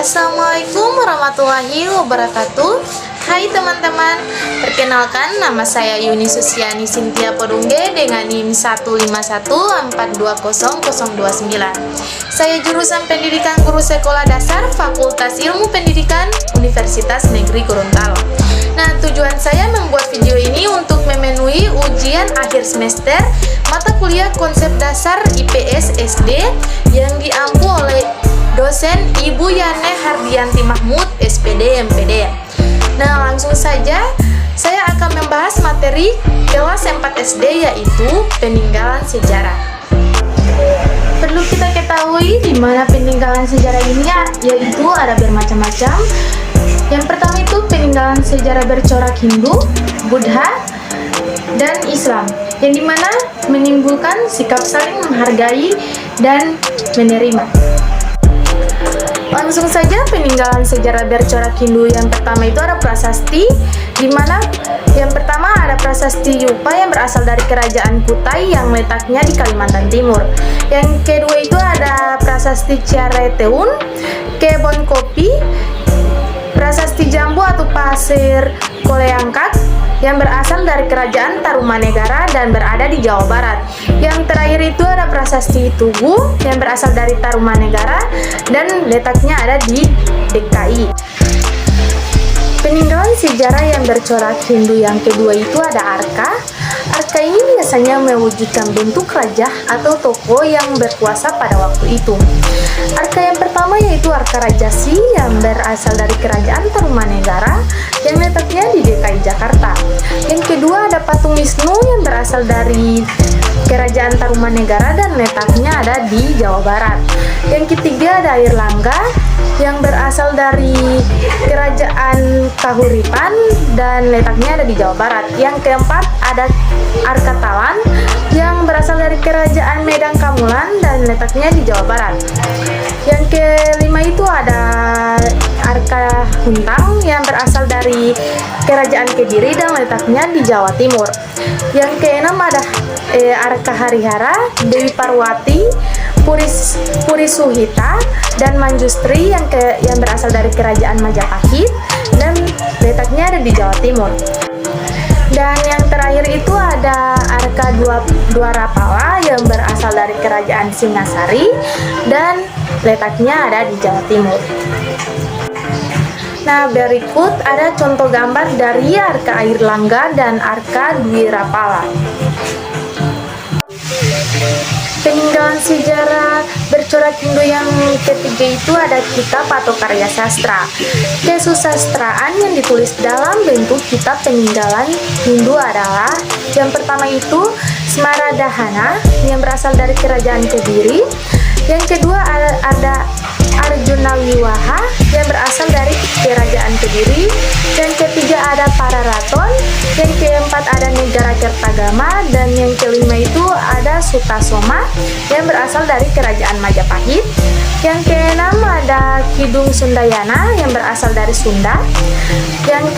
Assalamualaikum warahmatullahi wabarakatuh. Hai teman-teman, perkenalkan nama saya Yuni Susiani Sintia Podungge dengan NIM 151420029. Saya jurusan Pendidikan Guru Sekolah Dasar Fakultas Ilmu Pendidikan Universitas Negeri Gorontalo. Nah, tujuan saya membuat video ini untuk memenuhi ujian akhir semester mata kuliah konsep dasar IPS SD yang diampu oleh dosen Ibu Yane Hardianti Mahmud, SPD, MPD. Nah, langsung saja saya akan membahas materi kelas 4 SD, yaitu peninggalan sejarah. Perlu kita ketahui di mana peninggalan sejarah ini yaitu ada bermacam-macam. Yang pertama itu peninggalan sejarah bercorak Hindu, Buddha, dan Islam, yang dimana menimbulkan sikap saling menghargai dan menerima. Langsung saja peninggalan sejarah bercorak Hindu yang pertama itu ada prasasti, di mana yang pertama ada prasasti Yupa yang berasal dari kerajaan Kutai yang letaknya di Kalimantan Timur. Yang kedua itu ada prasasti Ciareteun, kebun kopi, prasasti Jambu atau pasir Koleangkat yang berasal dari kerajaan Tarumanegara dan berada di Jawa Barat. Yang terakhir itu ada prasasti Tugu yang berasal dari Tarumanegara dan letaknya ada di DKI. Peninggalan sejarah yang bercorak Hindu yang kedua itu ada arka. Arka ini biasanya mewujudkan bentuk raja atau tokoh yang berkuasa pada waktu itu. Arka yang pertama yaitu Arka Rajasi yang berasal dari kerajaan Tarumanegara yang letaknya di DKI Jakarta. Yang kedua ada patung Wisnu yang berasal dari kerajaan Tarumanegara dan letaknya ada di Jawa Barat. Yang ketiga ada Airlangga yang berasal dari kerajaan Kahuripan dan letaknya ada di Jawa Barat. Yang keempat ada Arka Talan yang berasal dari kerajaan Medan Kamulan dan letaknya di Jawa Barat. Yang kelima itu ada Arka Huntang yang berasal dari kerajaan Kediri dan letaknya di Jawa Timur. Yang keenam ada Arka Harihara, Dewi Parwati, Puri Suhita, dan Manjustri yang berasal dari kerajaan Majapahit dan letaknya ada di Jawa Timur. Dan yang terakhir itu ada Arka Dwarapala yang berasal dari kerajaan Singasari dan letaknya ada di Jawa Timur. Nah, berikut ada contoh gambar dari Arka Airlangga dan Arka Dwarapala. Peninggalan sejarah bercorak Hindu yang ketiga itu ada kitab atau karya sastra. Kesusastraan yang ditulis dalam bentuk kitab peninggalan Hindu adalah yang pertama itu Smaradahana yang berasal dari kerajaan Kediri. Yang kedua ada Arjuna Wiwaha yang berasal dari kerajaan Kediri. Yang ketiga ada Pararaton. Yang keempat ada Negara Kertagama, dan yang kelima itu ada Sutasoma yang berasal dari kerajaan Majapahit. Yang keenam ada Kidung Sundayana yang berasal dari Sunda. Yang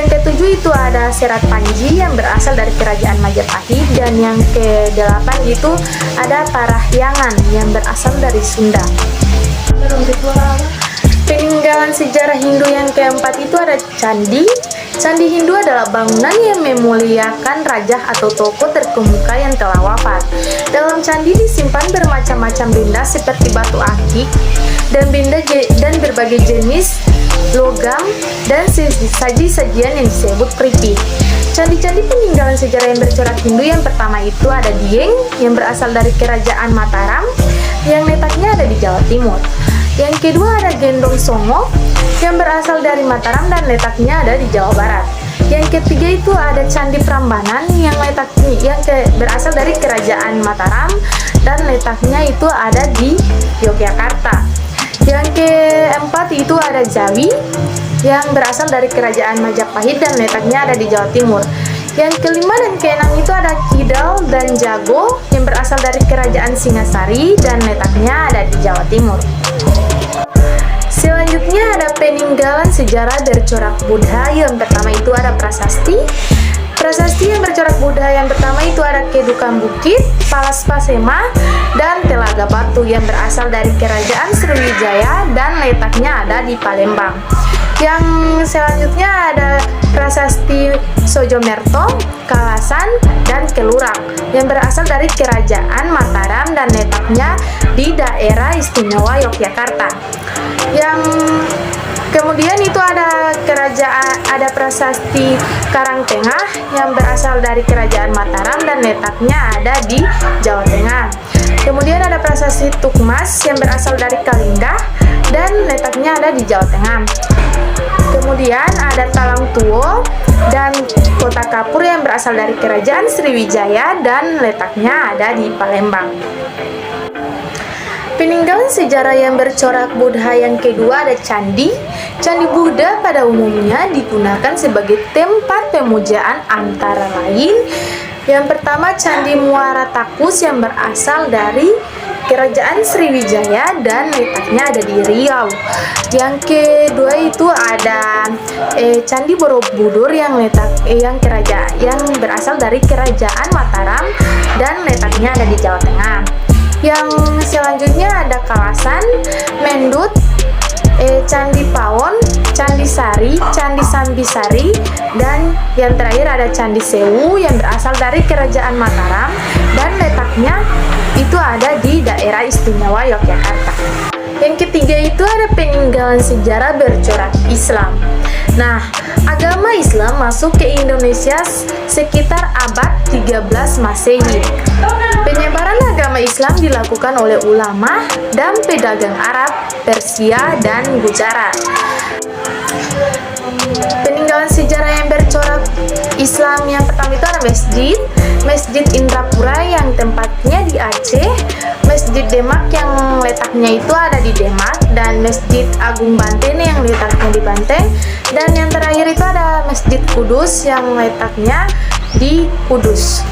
ketujuh itu ada Serat Panji yang berasal dari kerajaan Majapahit, dan yang kedelapan itu ada Parahyangan yang berasal dari Sunda. Peninggalan sejarah Hindu yang keempat itu ada candi. Candi Hindu adalah bangunan yang memuliakan raja atau tokoh terkemuka yang telah wafat. Dalam candi disimpan bermacam-macam benda seperti batu akik dan berbagai jenis logam dan saji-sajian yang disebut pripit. Candi-candi peninggalan sejarah yang bercorak Hindu yang pertama itu ada Dieng yang berasal dari kerajaan Mataram yang letaknya ada di Jawa Timur. Yang kedua ada Gendong Songo yang berasal dari Mataram dan letaknya ada di Jawa Barat. Yang ketiga itu ada Candi Prambanan yang berasal dari kerajaan Mataram dan letaknya itu ada di Yogyakarta. Yang keempat itu ada Jawi yang berasal dari kerajaan Majapahit dan letaknya ada di Jawa Timur. Yang kelima dan keenam itu ada Kidal dan Jago yang berasal dari kerajaan Singasari dan letaknya ada di Jawa Timur. Selanjutnya ada peninggalan sejarah bercorak Buddha. Yang pertama itu ada prasasti Prasasti yang bercorak Buddha yang pertama itu ada Kedukan Bukit, Palaspasema, dan Telaga Batu yang berasal dari Kerajaan Sriwijaya dan letaknya ada di Palembang. Yang selanjutnya ada Prasasti Sojomerto, Kalasan, dan Kelurak yang berasal dari Kerajaan Mataram dan letaknya di daerah istimewa Yogyakarta. Yang kemudian itu ada Prasasti Karangtengah yang berasal dari Kerajaan Mataram dan letaknya ada di Jawa Tengah. Kemudian ada Prasasti Tukmas yang berasal dari Kalinggah dan letaknya ada di Jawa Tengah. Kemudian ada Talang Tuo dan Kota Kapur yang berasal dari Kerajaan Sriwijaya dan letaknya ada di Palembang. Peninggalan sejarah yang bercorak Buddha yang kedua ada Candi. Candi Buddha pada umumnya digunakan sebagai tempat pemujaan antara lain. Yang pertama Candi Muara Takus yang berasal dari Kerajaan Sriwijaya dan letaknya ada di Riau. Yang kedua itu ada Candi Borobudur yang berasal dari Kerajaan Mataram dan letaknya ada di Jawa Tengah. Yang selanjutnya ada Kalasan, Mendut, Candi Pawon, Candi Sari, Candi Sambisari, dan yang terakhir ada Candi Sewu yang berasal dari Kerajaan Mataram dan letaknya itu ada di daerah istimewa Yogyakarta. Yang ketiga itu ada peninggalan sejarah bercorak Islam. Nah, agama Islam masuk ke Indonesia sekitar abad 13 Masehi. Penyebaran agama Islam dilakukan oleh ulama dan pedagang Arab, Persia, dan Gujarat. Peninggalan sejarah yang bercorak Islam yang pertama itu ada Masjid Indrapura yang tempatnya di Aceh, Masjid Demak yang letaknya itu ada di Demak, dan Masjid Agung Banten yang letaknya di Banteng, dan yang terakhir itu ada Masjid Kudus yang letaknya di Kudus.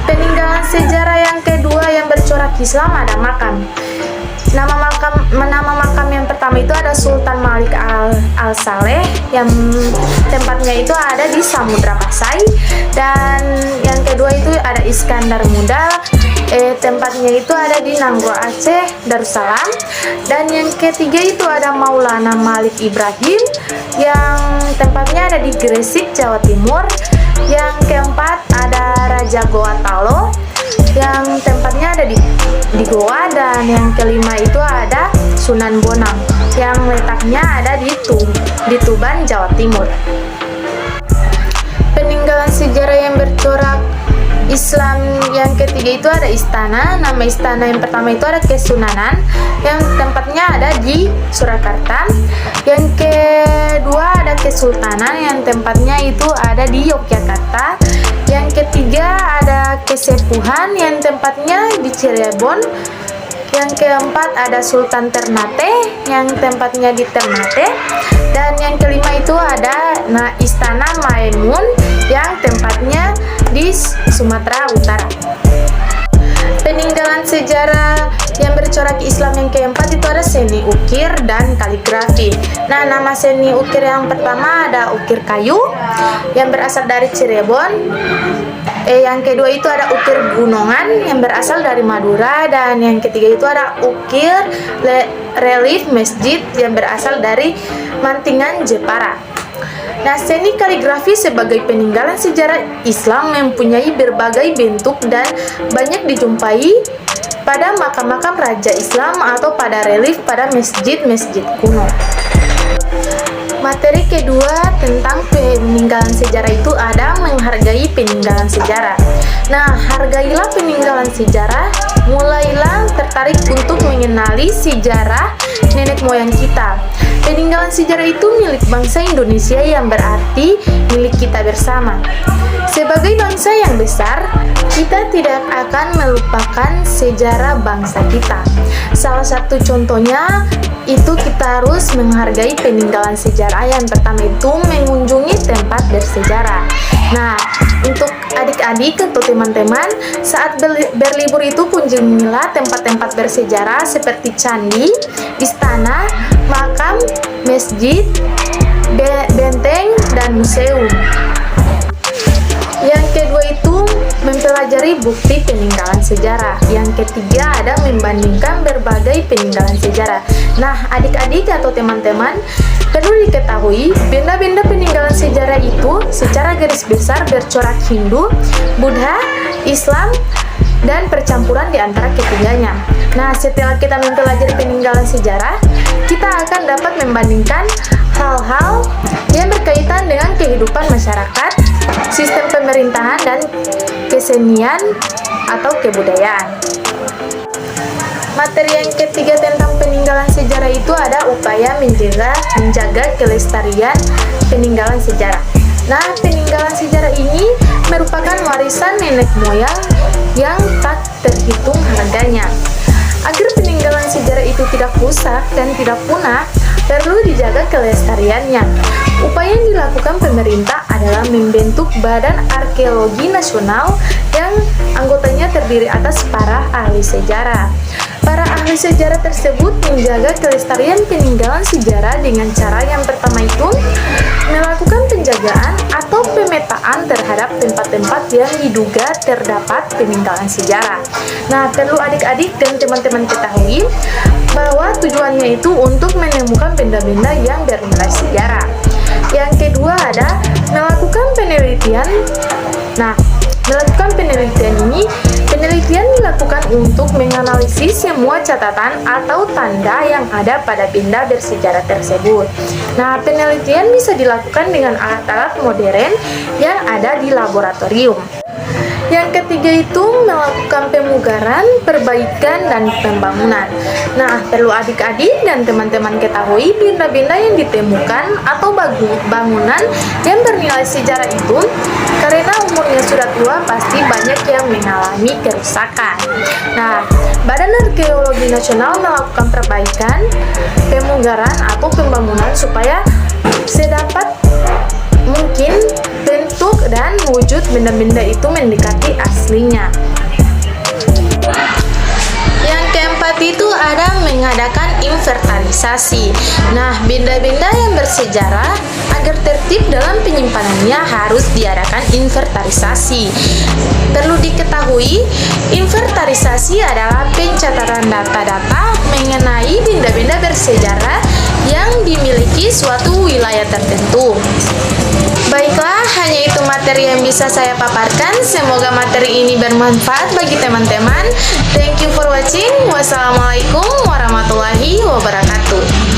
Peninggalan sejarah yang kedua yang bercorak Islam ada makam. Nama makam yang pertama itu ada Sultan Malik Al-Saleh yang tempatnya itu ada di Samudra Pasai, dan yang kedua itu ada Iskandar Muda, tempatnya itu ada di Nanggro Aceh, Darussalam, dan yang ketiga itu ada Maulana Malik Ibrahim yang tempatnya ada di Gresik, Jawa Timur. Yang keempat ada Raja Goa Talo yang tempatnya ada di Goa, dan yang kelima itu ada Sunan Bonang yang letaknya ada di Tuban, Jawa Timur. Peninggalan sejarah yang bercorak Islam yang ketiga itu ada istana. Nama istana yang pertama itu ada Kesunanan yang tempatnya ada di Surakarta. Yang kedua ada Kesultanan yang tempatnya itu ada di Yogyakarta. Yang ketiga ada Kesepuhan yang tempatnya di Cirebon. Yang keempat ada Sultan Ternate yang tempatnya di Ternate. Dan yang kelima itu ada Istana Maimun yang tempatnya di Sumatera Utara. Peninggalan sejarah yang bercorak Islam yang keempat itu ada seni ukir dan kaligrafi. Nah, nama seni ukir yang pertama ada ukir kayu yang berasal dari Cirebon. Yang kedua itu ada ukir gunungan yang berasal dari Madura, dan yang ketiga itu ada ukir relief masjid yang berasal dari Mantingan, Jepara. Nah, seni kaligrafi sebagai peninggalan sejarah Islam mempunyai berbagai bentuk dan banyak dijumpai pada makam-makam raja Islam atau pada relief pada masjid-masjid kuno. Materi kedua tentang peninggalan sejarah itu ada menghargai peninggalan sejarah. Nah, hargailah peninggalan sejarah, mulailah tertarik untuk mengenali sejarah nenek moyang kita. Peninggalan sejarah itu milik bangsa Indonesia yang berarti milik kita bersama. Sebagai bangsa yang besar, kita tidak akan melupakan sejarah bangsa kita. Salah satu contohnya itu kita harus menghargai peninggalan sejarah. Yang pertama itu mengunjungi tempat bersejarah. Nah, untuk adik-adik atau teman-teman, saat berlibur itu kunjungilah tempat-tempat bersejarah seperti candi, istana, makam, masjid, benteng, dan museum. mencari bukti peninggalan sejarah. Yang ketiga ada membandingkan berbagai peninggalan sejarah. Nah, adik-adik atau teman-teman, perlu diketahui benda-benda peninggalan sejarah itu secara garis besar bercorak Hindu, Buddha, Islam, dan percampuran di antara ketiganya. Nah, setelah kita mempelajari peninggalan sejarah, kita akan dapat membandingkan hal-hal yang berkaitan dengan kehidupan masyarakat, sistem pemerintahan, dan kesenian atau kebudayaan. Materi yang ketiga tentang peninggalan sejarah itu ada upaya menjaga kelestarian peninggalan sejarah. Nah, peninggalan sejarah ini merupakan warisan nenek moyang yang tak terhitung harganya. Agar peninggalan sejarah itu tidak rusak dan tidak punah, perlu dijaga kelestariannya. Upaya yang dilakukan pemerintah adalah membentuk Badan Arkeologi Nasional yang anggotanya terdiri atas para ahli sejarah. Para ahli sejarah tersebut menjaga kelestarian peninggalan sejarah dengan cara yang pertama itu melakukan penjagaan atau pemetaan terhadap tempat-tempat yang diduga terdapat peninggalan sejarah. Nah, perlu adik-adik dan teman-teman ketahui bahwa tujuannya itu untuk menemukan benda-benda yang bernilai sejarah. Yang kedua ada melakukan penelitian. Nah, melakukan penelitian ini, penelitian dilakukan untuk menganalisis semua catatan atau tanda yang ada pada benda bersejarah tersebut. Nah, penelitian bisa dilakukan dengan alat-alat modern yang ada di laboratorium. Yang ketiga itu melakukan pemugaran, perbaikan, dan pembangunan. Nah, perlu adik-adik dan teman-teman ketahui benda-benda yang ditemukan atau bangunan yang bernilai sejarah itu karena umurnya sudah tua pasti banyak yang mengalami kerusakan. Nah, Badan Arkeologi Nasional melakukan perbaikan, pemugaran, atau pembangunan supaya sedapat mungkin bentuk dan wujud benda-benda itu mendekati aslinya. Yang keempat itu ada mengadakan inventarisasi. Nah, benda-benda yang bersejarah agar tertib dalam penyimpanannya harus diadakan inventarisasi. Perlu diketahui, inventarisasi adalah pencatatan data-data mengenai benda-benda bersejarah yang dimiliki suatu wilayah tertentu. Baiklah, hanya itu materi yang bisa saya paparkan. Semoga materi ini bermanfaat bagi teman-teman. Thank you for watching. Wassalamualaikum warahmatullahi wabarakatuh.